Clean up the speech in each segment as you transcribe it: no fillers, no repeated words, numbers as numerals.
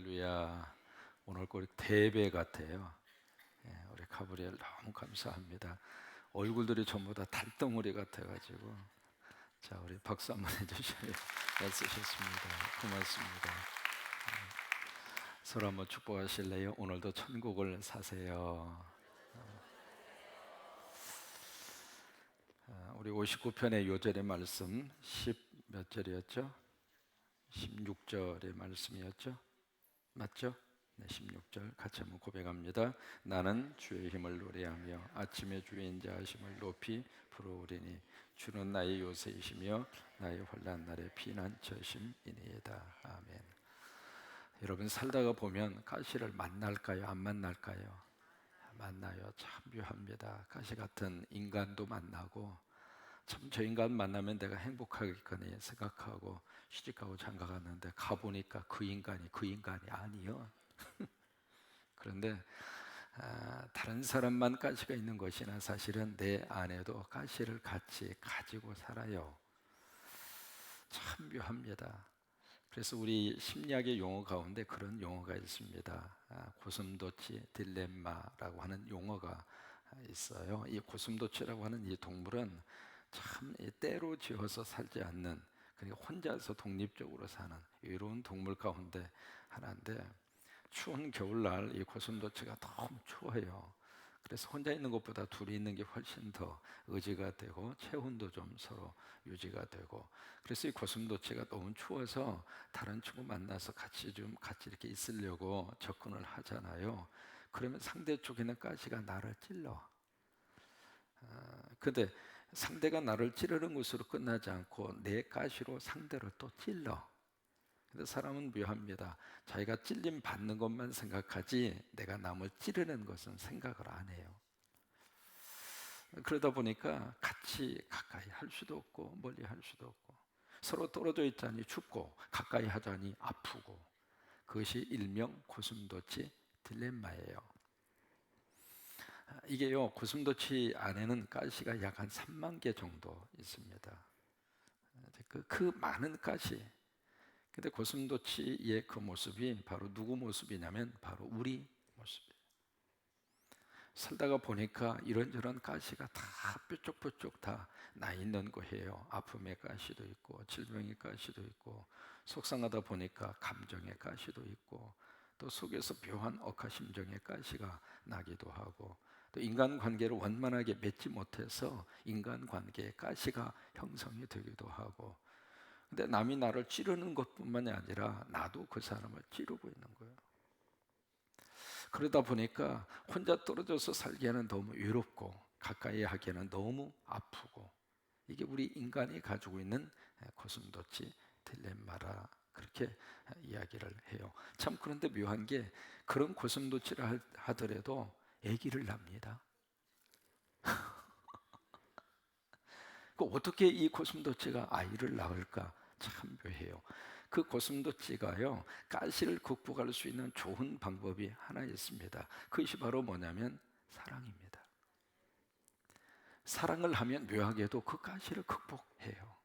할렐루야. 오늘 꼭 대배 같아요. 우리 가브리엘 너무 감사합니다. 얼굴들이 전부 다 달덩어리 같아가지고. 자, 우리 박수 한번 해주셔요. 애쓰셨습니다. 고맙습니다. 서로 한번 축복하실래요? 오늘도 천국을 사세요. 우리 59편의 요절의 말씀 10 몇 절이었죠? 16절의 말씀이었죠? 맞죠? 네, 16절 같이 한번 고백합니다. 나는 주의 힘을 노래하며 아침의 주의 인자하심을 높이 부르리니 주는 나의 요새이시며 나의 환난 날의 피난처심이니이다. 아멘. 여러분 살다가 보면 가시를 만날까요? 안 만날까요? 만나요. 참 묘합니다. 가시 같은 인간도 만나고 참 저 인간 만나면 내가 행복하겠거니 생각하고 시집가고 장가갔는데 가보니까 그 인간이 아니요. 그런데 다른 사람만 가시가 있는 것이나 사실은 내 안에도 가시를 같이 가지고 살아요. 참 묘합니다. 그래서 우리 심리학의 용어 가운데 그런 용어가 있습니다. 고슴도치 딜레마라고 하는 용어가 있어요. 이 고슴도치라고 하는 이 동물은 참 때로 지어서 살지 않는, 그러니까 혼자서 독립적으로 사는 외로운 동물 가운데 하나인데, 추운 겨울날 이 고슴도치가 너무 추워요. 그래서 혼자 있는 것보다 둘이 있는 게 훨씬 더 의지가 되고 체온도 좀 서로 유지가 되고, 그래서 이 고슴도치가 너무 추워서 다른 친구 만나서 같이 이렇게 있으려고 접근을 하잖아요. 그러면 상대 쪽에 있는 가시가 나를 찔러. 근데 상대가 나를 찌르는 것으로 끝나지 않고 내 가시로 상대를 또 찔러. 근데 사람은 묘합니다. 자기가 찔림 받는 것만 생각하지 내가 남을 찌르는 것은 생각을 안 해요. 그러다 보니까 같이 가까이 할 수도 없고 멀리 할 수도 없고, 서로 떨어져 있자니 춥고 가까이 하자니 아프고, 그것이 일명 고슴도치 딜레마예요. 이게요, 고슴도치 안에는 가시가 약 한 3만 개 정도 있습니다. 그 많은 가시. 근데 고슴도치의 그 모습이 바로 누구 모습이냐면 바로 우리 모습이에요. 살다가 보니까 이런저런 가시가 다 뾰족뾰족 다 나 있는 거예요. 아픔의 가시도 있고 질병의 가시도 있고, 속상하다 보니까 감정의 가시도 있고, 또 속에서 묘한 억하심정의 가시가 나기도 하고, 또 인간관계를 원만하게 맺지 못해서 인간관계의 가시가 형성이 되기도 하고, 근데 남이 나를 찌르는 것뿐만이 아니라 나도 그 사람을 찌르고 있는 거예요. 그러다 보니까 혼자 떨어져서 살기에는 너무 외롭고 가까이 하기에는 너무 아프고, 이게 우리 인간이 가지고 있는 고슴도치 딜레마라, 그렇게 이야기를 해요. 참, 그런데 묘한 게 그런 고슴도치를 하더라도 아기를 낳습니다. 어떻게 이 고슴도치가 아이를 낳을까 참 묘해요. 그 고슴도치가요, 가시를 극복할 수 있는 좋은 방법이 하나 있습니다. 그것이 바로 뭐냐면 사랑입니다. 사랑을 하면 묘하게도 그 가시를 극복해요.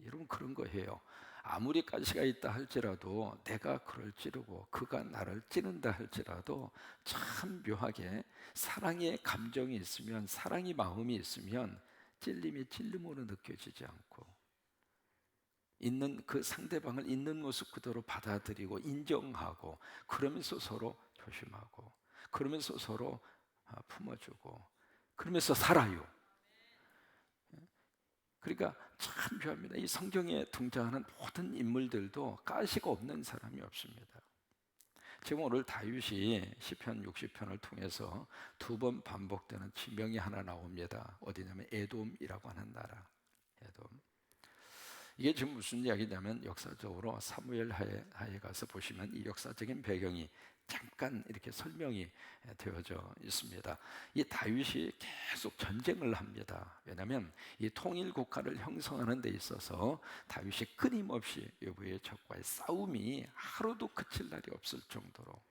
여러분, 그런 거예요. 아무리 가시가 있다 할지라도 내가 그를 찌르고 그가 나를 찌른다 할지라도 참 묘하게 사랑의 감정이 있으면, 사랑의 마음이 있으면 찔림이 찔림으로 느껴지지 않고, 있는 그 상대방을 있는 모습 그대로 받아들이고 인정하고, 그러면서 서로 조심하고, 그러면서 서로 품어주고, 그러면서 살아요. 그러니까 참 묘합니다. 이 성경에 등장하는 모든 인물들도 가시가 없는 사람이 없습니다. 지금 오늘 다윗이 시편 60편을 통해서 두 번 반복되는 지명이 하나 나옵니다. 어디냐면 에돔이라고 하는 나라. 에돔. 이게 지금 무슨 이야기냐면, 역사적으로 사무엘 하에 가서 보시면 이 역사적인 배경이 잠깐 이렇게 설명이 되어져 있습니다. 이 다윗이 계속 전쟁을 합니다. 왜냐하면 이 통일 국가를 형성하는 데 있어서 다윗이 끊임없이 외부의 적과의 싸움이 하루도 그칠 날이 없을 정도로,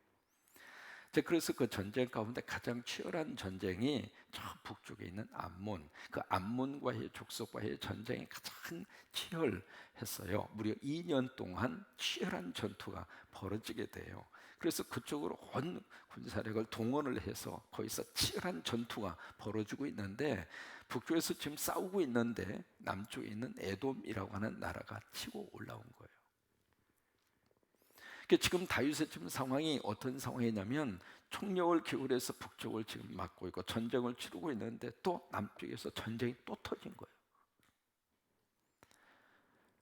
그래서 그 전쟁 가운데 가장 치열한 전쟁이 저 북쪽에 있는 암몬, 그 암몬과의 족속과의 전쟁이 가장 치열했어요. 무려 2년 동안 치열한 전투가 벌어지게 돼요. 그래서 그쪽으로 온 군사력을 동원을 해서 거기서 치열한 전투가 벌어지고 있는데, 북쪽에서 지금 싸우고 있는데 남쪽에 있는 에돔이라고 하는 나라가 치고 올라온 거예요. 지금 다윗의 지금 상황이 어떤 상황이냐면, 총력을 기울여서 북쪽을 지금 막고 있고 전쟁을 치르고 있는데 또 남쪽에서 전쟁이 또 터진 거예요.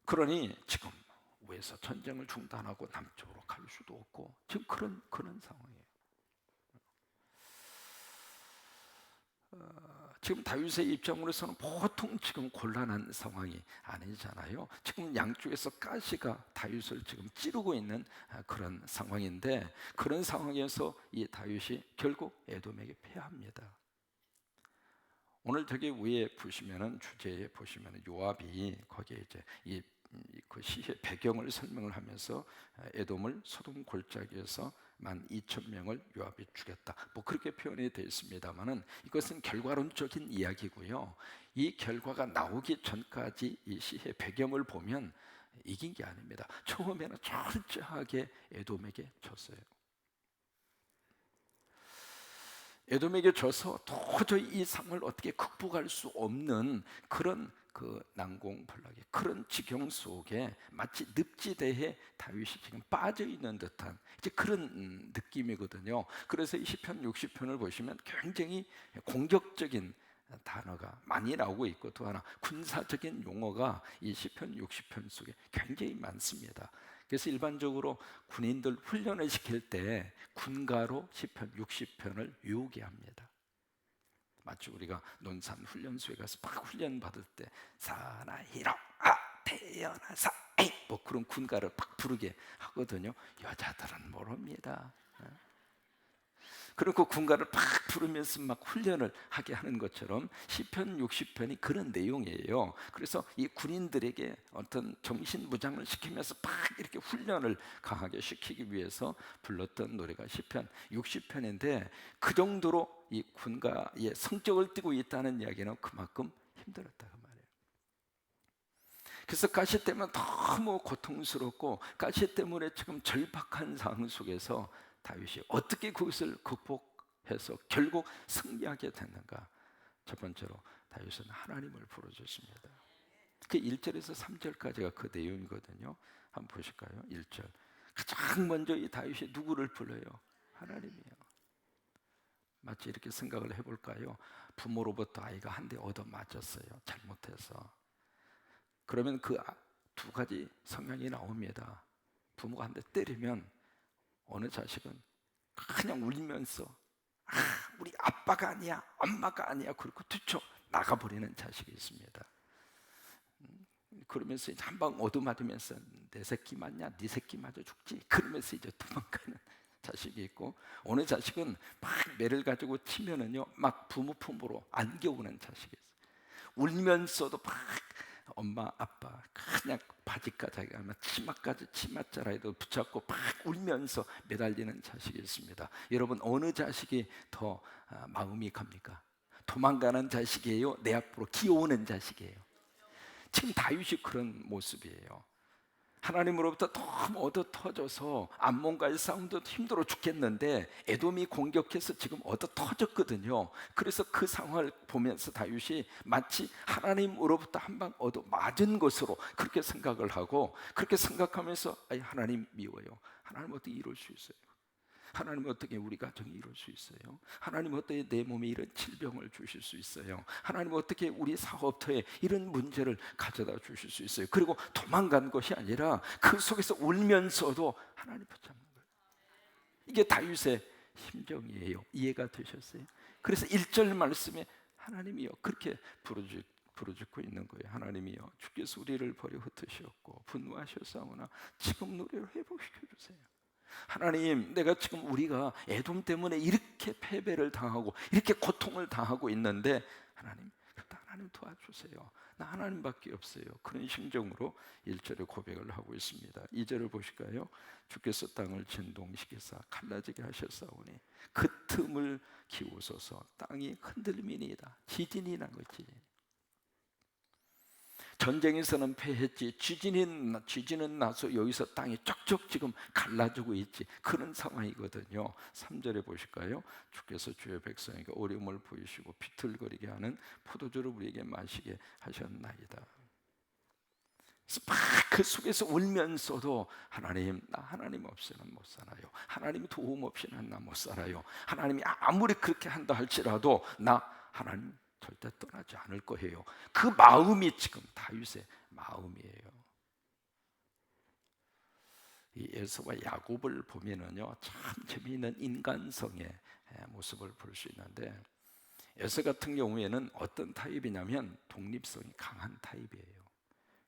그러니 지금 위에서 전쟁을 중단하고 남쪽으로 갈 수도 없고 지금 그런 상황이에요. 지금 다윗의 입장으로서는 보통 지금 곤란한 상황이 아니잖아요. 지금 양쪽에서 가시가 다윗을 지금 찌르고 있는 그런 상황인데, 그런 상황에서 이 다윗이 결국 에돔에게 패합니다. 오늘 저기 위에 보시면은, 주제에 보시면은 요압이 거기에 이제 그 시의 배경을 설명을 하면서 에돔을 소돔 골짜기에서 12,000명을 요압이 죽였다, 뭐 그렇게 표현이 되어 있습니다만은, 이것은 결과론적인 이야기고요. 이 결과가 나오기 전까지 이 시의 배경을 보면 이긴 게 아닙니다. 처음에는 철저하게 에돔에게 졌어요. 에돔에게 져서 도저히 이 상황을 어떻게 극복할 수 없는 그런 그 난공불락의 그런 지경 속에 마치 늪지대에 다윗이 지금 빠져 있는 듯한 이제 그런 느낌이거든요. 그래서 이 시편 60편을 보시면 굉장히 공격적인 단어가 많이 나오고 있고, 또 하나 군사적인 용어가 이 시편 60편 속에 굉장히 많습니다. 그래서 일반적으로 군인들 훈련을 시킬 때 군가로 시편 60편을 외우게 합니다. 마치 우리가 논산 훈련소에 가서 막 훈련 받을 때 사나이로 태어나서 뭐 그런 군가를 막 부르게 하거든요. 여자들은 모릅니다. 그리고 군가를 팍 부르면서 막 훈련을 하게 하는 것처럼 시편 60편이 그런 내용이에요. 그래서 이 군인들에게 어떤 정신 무장을 시키면서 팍 이렇게 훈련을 강하게 시키기 위해서 불렀던 노래가 시편 60편인데, 그 정도로 이 군가의 성적을 띠고 있다는 이야기는 그만큼 힘들었다 그 말이에요. 그래서 가시 때문에 너무 고통스럽고 가시 때문에 지금 절박한 상황 속에서 다윗이 어떻게 그것을 극복해서 결국 승리하게 됐는가? 첫 번째로 다윗은 하나님을 부르짖습니다. 그 1절에서 3절까지가 그 내용이거든요. 한번 보실까요? 1절. 가장 먼저 이 다윗이 누구를 불러요? 하나님이요. 마치 이렇게 생각을 해볼까요? 부모로부터 아이가 한 대 얻어 맞았어요, 잘못해서. 그러면 그 두 가지 성향이 나옵니다. 부모가 한 대 때리면 어느 자식은 그냥 울면서 우리 아빠가 아니야, 엄마가 아니야, 그렇고 뛰쳐 나가버리는 자식이 있습니다. 그러면서 이제 한 방 얻어맞으면서 내 새끼 맞냐, 네 새끼 맞아 죽지, 그러면서 이제 도망가는 자식이 있고, 어느 자식은 막 매를 가지고 치면은요 막 부모 품으로 안겨오는 자식이 있어요. 울면서도 막 엄마 아빠 그냥 바지까지 하면 치마까지 치맛자락에도 붙잡고 막 울면서 매달리는 자식이 있습니다. 여러분, 어느 자식이 더 마음이 갑니까? 도망가는 자식이에요? 내 앞으로 기어오는 자식이에요? 지금 다윗이 그런 모습이에요. 하나님으로부터 너무 얻어 터져서 암몬과의 싸움도 힘들어 죽겠는데 에돔이 공격해서 지금 얻어 터졌거든요. 그래서 그 상황을 보면서 다윗이 마치 하나님으로부터 한 방 얻어 맞은 것으로 그렇게 생각을 하고, 그렇게 생각하면서 하나님 미워요. 하나님 어떻게 이럴 수 있어요? 하나님 어떻게 우리 가정이 이럴 수 있어요? 하나님 어떻게 내 몸에 이런 질병을 주실 수 있어요? 하나님 어떻게 우리 사업터에 이런 문제를 가져다 주실 수 있어요? 그리고 도망간 것이 아니라 그 속에서 울면서도 하나님 붙잡는 거예요. 이게 다윗의 심정이에요. 이해가 되셨어요? 그래서 1절 말씀에 하나님이요 그렇게 부르짖고 있는 거예요. 하나님이요 주께서 우리를 버려 흩으셨고 분노하셨사오나 지금 우리를 회복시켜 주세요. 하나님, 내가 지금 우리가 에돔 때문에 이렇게 패배를 당하고 이렇게 고통을 당하고 있는데 하나님 도와주세요. 나 하나님밖에 없어요. 그런 심정으로 1절에 고백을 하고 있습니다. 2절을 보실까요? 주께서 땅을 진동시키사 갈라지게 하셨사오니 그 틈을 기우소서. 땅이 흔들리니이다. 지진이 난 거지. 지진. 전쟁에서는 패했지, 지진은 나서 여기서 땅이 쩍쩍 지금 갈라지고 있지, 그런 상황이거든요. 3절에 보실까요? 주께서 주의 백성에게 어려움을 보이시고 비틀거리게 하는 포도주를 우리에게 마시게 하셨나이다. 그 속에서 울면서도 하나님, 나 하나님 없이는 못 살아요. 하나님 도움 없이는 나 못 살아요. 하나님이 아무리 그렇게 한다 할지라도 나 하나님 절대 떠나지 않을 거예요. 그 마음이 지금 다윗의 마음이에요. 이 에서와 야곱을 보면은요, 참 재미있는 인간성의 모습을 볼 수 있는데, 에서 같은 경우에는 어떤 타입이냐면 독립성이 강한 타입이에요.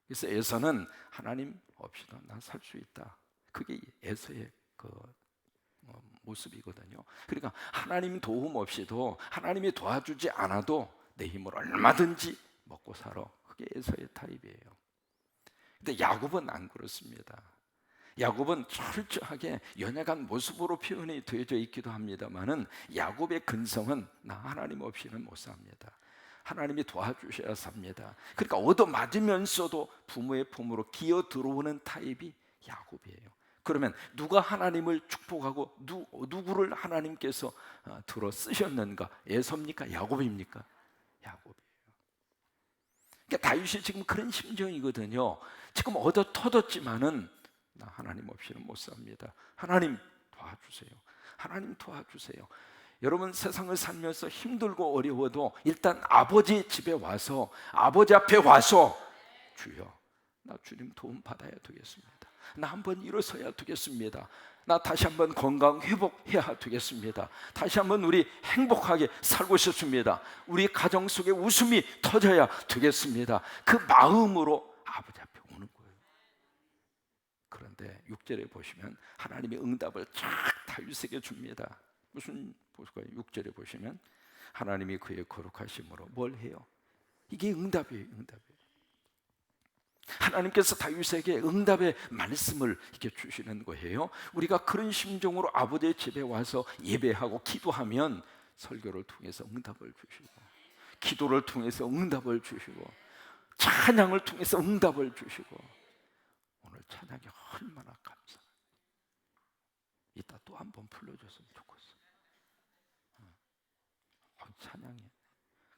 그래서 에서는 하나님 없이도 난 살 수 있다. 그게 에서의 그 모습이거든요. 그러니까 하나님 도움 없이도, 하나님이 도와주지 않아도 내 힘으로 얼마든지 먹고 살아. 그게 에서의 타입이에요. 근데 야곱은 안 그렇습니다. 야곱은 철저하게 연약한 모습으로 표현이 되어져 있기도 합니다만은, 야곱의 근성은 나 하나님 없이는 못 삽니다. 하나님이 도와주셔야 삽니다. 그러니까 얻어맞으면서도 부모의 품으로 기어 들어오는 타입이 야곱이에요. 그러면 누가 하나님을 축복하고 누구를 하나님께서 들어 쓰셨는가? 에서입니까? 야곱입니까? 야곱이에요. 그러니까 다윗이 지금 그런 심정이거든요. 지금 얻어 터졌지만은 나 하나님 없이는 못 삽니다. 하나님 도와주세요. 하나님 도와주세요. 여러분, 세상을 살면서 힘들고 어려워도 일단 아버지 집에 와서, 아버지 앞에 와서, 주여, 나 주님 도움 받아야 되겠습니다. 나 한번 일어서야 되겠습니다. 나 다시 한번 건강 회복해야 되겠습니다. 다시 한번 우리 행복하게 살고 싶습니다. 우리 가정 속에 웃음이 터져야 되겠습니다. 그 마음으로 아버지 앞에 오는 거예요. 그런데 6절에 보시면 하나님의 응답을 쫙 다윗에게 줍니다. 무슨 볼까요? 6절에 보시면 하나님이 그의 거룩하심으로 뭘 해요? 이게 응답이에요. 응답이에요. 하나님께서 다윗에게 응답의 말씀을 이렇게 주시는 거예요. 우리가 그런 심정으로 아버지의 집에 와서 예배하고 기도하면 설교를 통해서 응답을 주시고, 기도를 통해서 응답을 주시고, 찬양을 통해서 응답을 주시고, 오늘 찬양이 얼마나 감사해요. 이따 또 한 번 불러줬으면 좋겠어. 찬양이.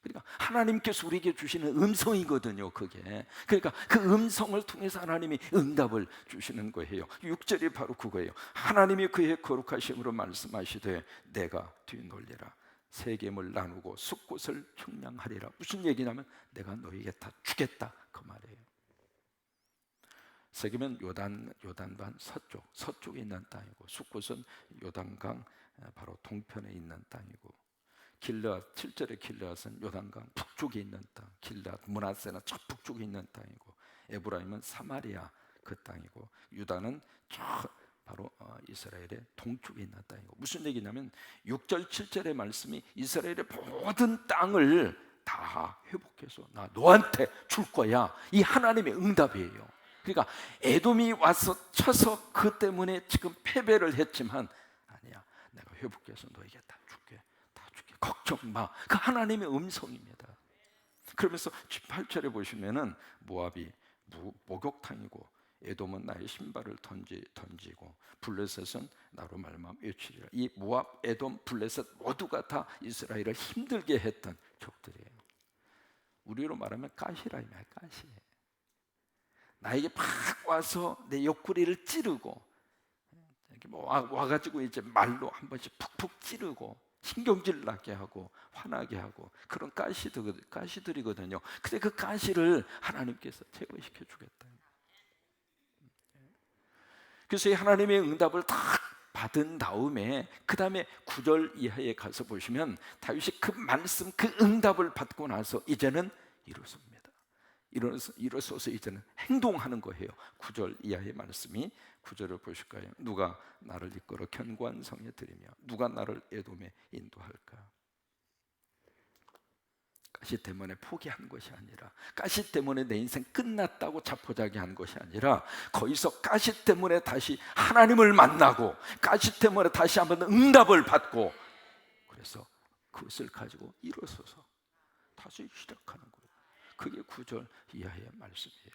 그러니까 하나님께서 우리에게 주시는 음성이거든요, 그게. 그러니까 그 음성을 통해서 하나님이 응답을 주시는 거예요. 6절이 바로 그거예요. 하나님이 그의 거룩하심으로 말씀하시되 내가 뒤놀리라. 세겜을 나누고 숫곳을 측량하리라. 무슨 얘기냐면 내가 너에게 다 주겠다, 그 말이에요. 세겜은 요단반 서쪽에 있는 땅이고, 숫곳은 요단강 바로 동편에 있는 땅이고, 길앗, 7절의 길앗은 요단강 북쪽에 있는 땅, 길앗 므낫세는 저 북쪽에 있는 땅이고, 에브라임은 사마리아 그 땅이고, 유다는 저 바로 이스라엘의 동쪽에 있는 땅이고. 무슨 얘기냐면 6절 7절의 말씀이 이스라엘의 모든 땅을 다 회복해서 나 너한테 줄 거야, 이 하나님의 응답이에요. 그러니까 에돔이 와서 쳐서 그 때문에 지금 패배를 했지만, 아니야, 내가 회복해서 너에게 다 줄게, 걱정 마. 그 하나님의 음성입니다. 그러면서 18절에 보시면은 모압이 목욕탕이고, 에돔은 나의 신발을 던지고, 블레셋은 나로 말미암아 외치리라. 이 모압, 에돔, 블레셋 모두가 다 이스라엘을 힘들게 했던 적들이에요. 우리로 말하면 가시라, 이 말, 가시. 나에게 팍 와서 내 옆구리를 찌르고, 이렇게 와가지고 이제 말로 한 번씩 푹푹 찌르고 신경질 나게 하고 화나게 하고, 그런 가시들이거든요. 근데 그 가시를 하나님께서 제거시켜 주겠다. 그래서 이 하나님의 응답을 다 받은 다음에 그 다음에 9절 이하에 가서 보시면 다윗이 그 말씀, 그 응답을 받고 나서 이제는 일어서서 이제는 행동하는 거예요. 9절 이하의 말씀이, 9절을 보실까요? 누가 나를 이끌어 견고한 성에 들이며 누가 나를 에돔에 인도할까? 가시 때문에 포기한 것이 아니라, 가시 때문에 내 인생 끝났다고 자포자기한 것이 아니라, 거기서 가시 때문에 다시 하나님을 만나고, 가시 때문에 다시 한번 응답을 받고, 그래서 그것을 가지고 일어서서 다시 시작하는 거예요. 그게 9절 이하의 말씀이에요.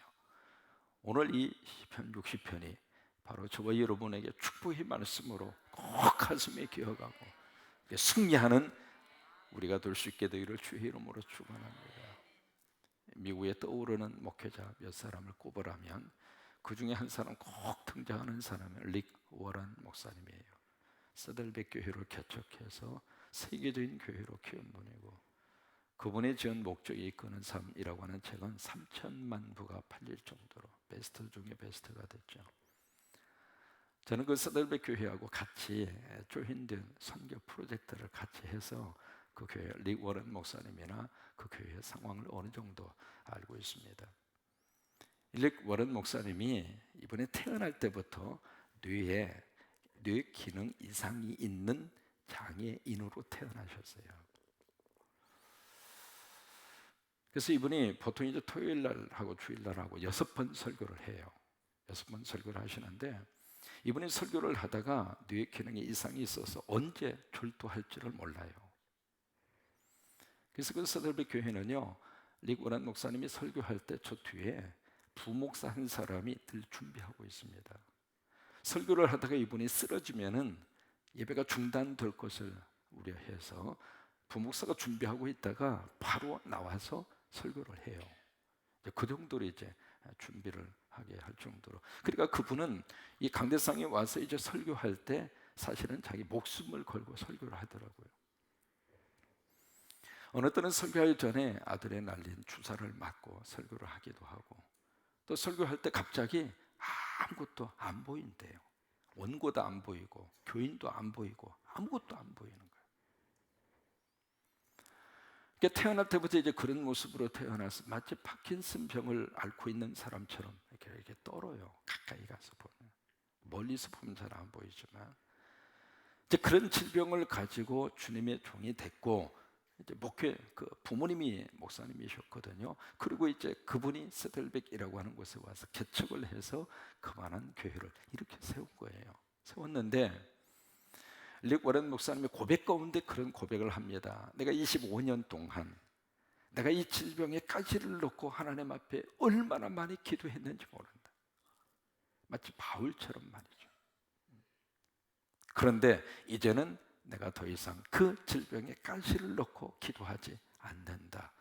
오늘 이 시편 60편이 바로 저와 여러분에게 축복의 말씀으로 꼭 가슴에 기어가고 승리하는 우리가 될 수 있게 되기를 주의 이름으로 축원합니다. 미국에 떠오르는 목회자 몇 사람을 꼽으라면 그 중에 한 사람 꼭 등장하는 사람은 릭 워런 목사님이에요. 서들백 교회를 개척해서 세계적인 교회로 키운 분이고, 그분의 지은 목적이 이끄는 삶이라고 하는 책은 3천만 부가 팔릴 정도로 베스트 중에 베스트가 됐죠. 저는 그 서들백 교회하고 같이 조인된 선교 프로젝트를 같이 해서 그 교회 릭 워런 목사님이나 그 교회의 상황을 어느 정도 알고 있습니다. 릭 워런 목사님이 이번에 태어날 때부터 뇌 기능 이상이 있는 장애인으로 태어나셨어요. 그래서 이분이 보통 이제 토요일 날하고 주일 날하고 6번 설교를 해요. 6번 설교를 하시는데, 이분이 설교를 하다가 뇌 기능에 이상이 있어서 언제 졸도할지를 몰라요. 그래서 그 서들백 교회는요, 릭 워런 목사님이 설교할 때 저 뒤에 부목사 한 사람이 들 준비하고 있습니다. 설교를 하다가 이분이 쓰러지면은 예배가 중단될 것을 우려해서 부목사가 준비하고 있다가 바로 나와서 설교를 해요. 그 정도로 이제 준비를 하게 할 정도로. 그러니까 그분은 이 강대상에 와서 이제 설교할 때 사실은 자기 목숨을 걸고 설교를 하더라고요. 어느 때는 설교하기 전에 아들의 날린 주사를 맞고 설교를 하기도 하고, 또 설교할 때 갑자기 아무것도 안 보인대요. 원고도 안 보이고 교인도 안 보이고 아무것도 안 보이는 거예요. 그러니까 태어날 때부터 이제 그런 모습으로 태어나서 마치 파킨슨 병을 앓고 있는 사람처럼 이렇게 떨어요. 가까이 가서 보면, 멀리서 보면 잘 안 보이지만 이제 그런 질병을 가지고 주님의 종이 됐고, 이제 목회 그 부모님이 목사님이셨거든요. 그리고 이제 그분이 서들백이라고 하는 곳에 와서 개척을 해서 그만한 교회를 이렇게 세운 거예요. 세웠는데 릭 워런 목사님의 고백 가운데 그런 고백을 합니다. 내가 25년 동안 내가 이 질병에 가시를 놓고 하나님 앞에 얼마나 많이 기도했는지 모른다. 마치 바울처럼 말이죠. 그런데 이제는 내가 더 이상 그 질병에 가시를 놓고 기도하지 않는다.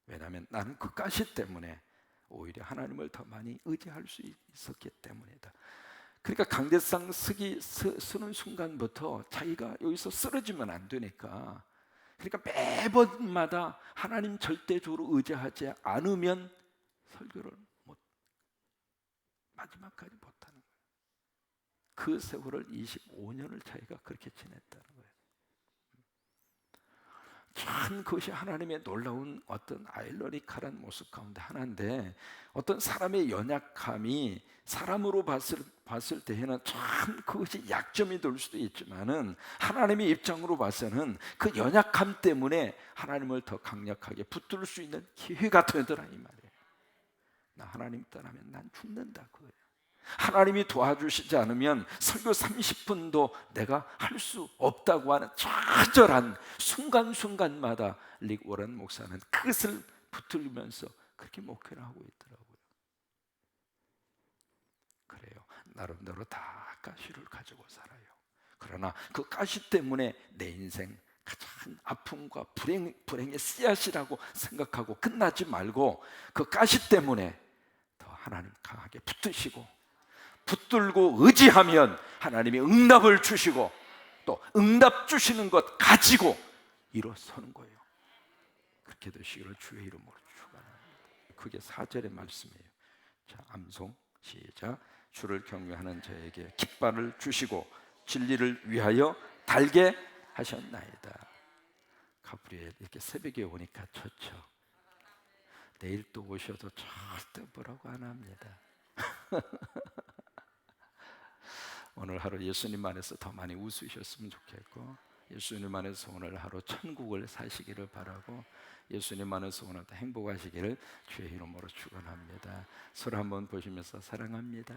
왜냐하면 나는 그 가시 때문에 오히려 하나님을 더 많이 의지할 수 있었기 때문이다. 그러니까 강대상 쓰는 순간부터 자기가 여기서 쓰러지면 안 되니까, 그러니까 매번마다 하나님 절대적으로 의지하지 않으면 설교를 마지막까지 못하는 거예요. 그 세월을 25년을 자기가 그렇게 지냈다는 거예요. 참 그것이 하나님의 놀라운 어떤 아이러니컬한 모습 가운데 하나인데, 어떤 사람의 연약함이 사람으로 봤을 때에는 참 그것이 약점이 될 수도 있지만은 하나님의 입장으로 봐서는 그 연약함 때문에 하나님을 더 강력하게 붙들 수 있는 기회가 되더라 이 말이에요. 나 하나님 떠나면 난 죽는다 그거예요. 하나님이 도와주시지 않으면 설교 30분도 내가 할 수 없다고 하는 처절한 순간순간마다 릭 워런 목사는 그것을 붙들면서 그렇게 목회를 하고 있더라고요. 그래요. 나름대로 다 가시를 가지고 살아요. 그러나 그 가시 때문에 내 인생 가장 아픔과 불행의 씨앗이라고 생각하고 끝나지 말고, 그 가시 때문에 더 하나님 강하게 붙들고 의지하면 하나님이 응답을 주시고, 또 응답 주시는 것 가지고 일어서는 거예요. 그렇게 되시기를 주의 이름으로 축원합니다. 그게 4절의 말씀이에요. 자, 암송 시작. 주를 경외하는 자에게 깃발을 주시고 진리를 위하여 달게 하셨나이다. 가브리엘 이렇게 새벽에 오니까 좋죠. 내일 또 오셔도 절대 뭐라고 안 합니다. 오늘 하루 예수님 안에서 더 많이 웃으셨으면 좋겠고, 예수님 안에서 소원을 하루 천국을 사시기를 바라고 예수님 안에서 오늘 행복하시기를 주의 이름으로 축원합니다. 서로 한번 보시면서 사랑합니다.